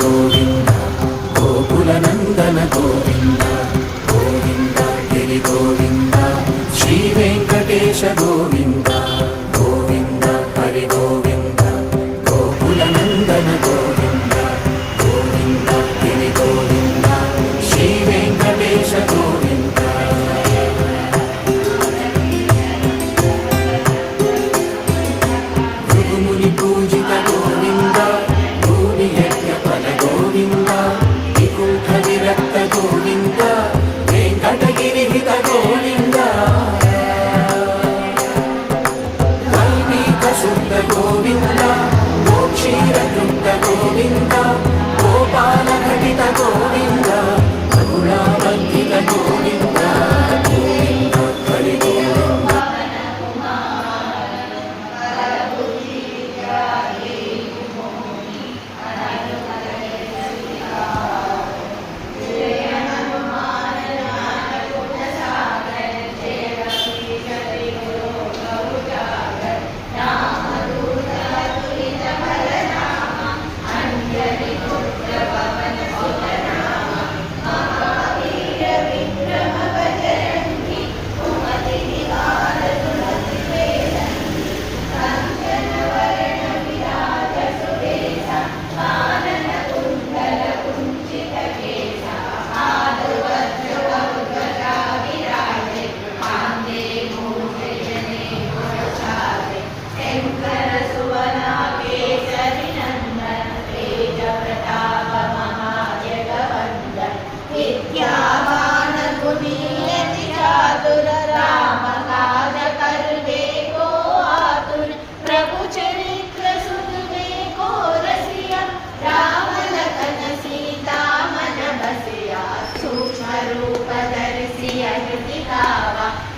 గోవింద గోకులనందన గోవింద గోవింద గిరి గోవింద శ్రీ వెంకటేశ గోవింద గోవింద హరి గోవింద గోకులనందన గోవింద గోవింద గిరి గోవింద శ్రీ వెంకటేశ గోవింద భృగుముని పూజిత గోవింద భూమి యజ్ఞ ఫల గోవింద వికుంఠ విరక్త గోవింద వెంకటగిరి హిత గోవింద వైదిక శుద్ధ గోవింద మోక్షీర కృత గోవింద గోపాల ఘటిత గోవింద కరుణాబంధిత గోవింద గోవింద హరి గోవింద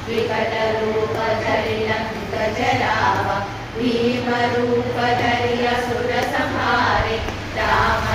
विकट रूप धरि लंक जरावा भीम रूप धरि असुर संहारे राम